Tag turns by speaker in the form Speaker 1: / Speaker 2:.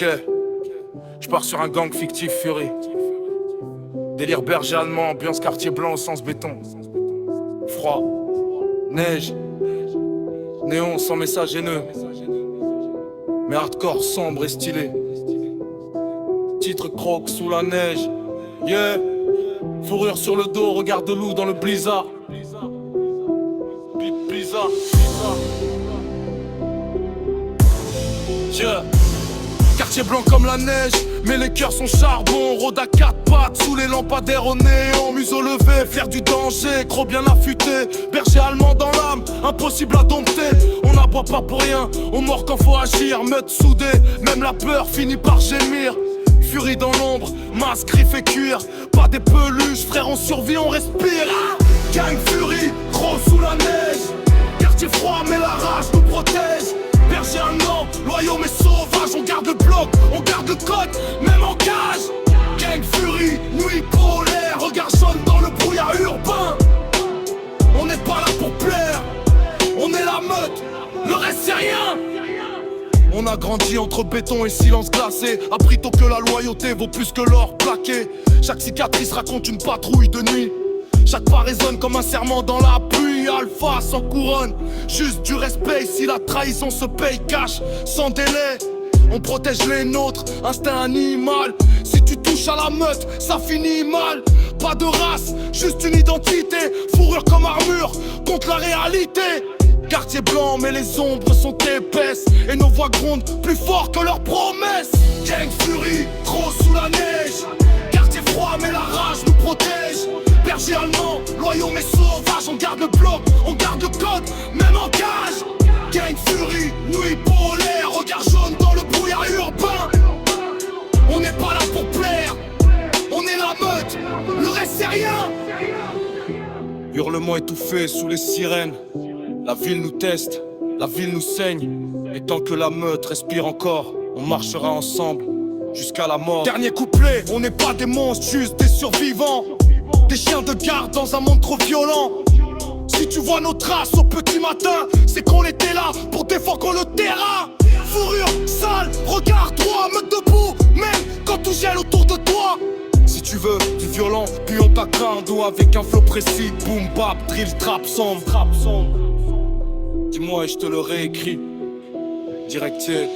Speaker 1: Ok, je pars sur un gang fictif Fury. Délire berger allemand, ambiance quartier blanc au sens béton. Froid, neige, néon sans message haineux, mais hardcore sombre et stylé. Titre croque sous la neige, yeah. Fourrure sur le dos, regard de loup dans le blizzard. Blizzard. Yeah. Quartier blanc comme la neige, mais les cœurs sont charbon. Rôde à quatre pattes, sous les lampadaires au néon. Museau levé, flair du danger, gros bien affûté. Berger allemand dans l'âme, impossible à dompter. On n'aboie pas pour rien, on mord quand faut agir. Meute soudée, même la peur finit par gémir. Furie dans l'ombre, masque, griffes et cuir. Pas des peluches, frère, on survit, on respire. Gang Fury, gros sous la neige. Quartier froid, mais la rage nous protège. Berger allemand, loyaux mais sauvages. On garde le bloc, on garde le code, même en cage. Gang Fury, nuit polaire. Regard jaune dans le brouillard urbain. On n'est pas là pour plaire, on est la meute, le reste c'est rien. On a grandi entre béton et silence glacé. Appris tôt que la loyauté vaut plus que l'or plaqué. Chaque cicatrice raconte une patrouille de nuit. Chaque pas résonne comme un serment dans la pluie. Alpha sans couronne, juste du respect. Si la trahison se paye cash, sans délai. On protège les nôtres, instinct animal. Si tu touches à la meute, ça finit mal. Pas de race, juste une identité. Fourrure comme armure, contre la réalité. Quartier blanc mais les ombres sont épaisses. Et nos voix grondent plus fort que leurs promesses. Gang Fury, gros sous la neige. Quartier froid mais la rage nous protège. Berger allemand, loyaux mais sauvages. On garde le bloc, on garde le code, même en cage. Gang Fury, nuit polaire. Regard jaune dans le brouillard urbain. On n'est pas là pour plaire, on est la meute, le reste c'est rien. Hurlements étouffés sous les sirènes. La ville nous teste, la ville nous saigne. Et tant que la meute respire encore, on marchera ensemble jusqu'à la mort. Dernier couplet, on n'est pas des monstres, juste des survivants. Des chiens de garde dans un monde trop violent. Si tu vois nos traces au petit matin, c'est qu'on était là pour défendre le terrain. Fourrure sale, regard droit, meute debout, même quand tout gèle autour de toi. Si tu veux du violent, puis on t'accorde ou avec un flow précis. Boom bap, drill, trap sombre. Dis-moi et je te le réécris. Directier.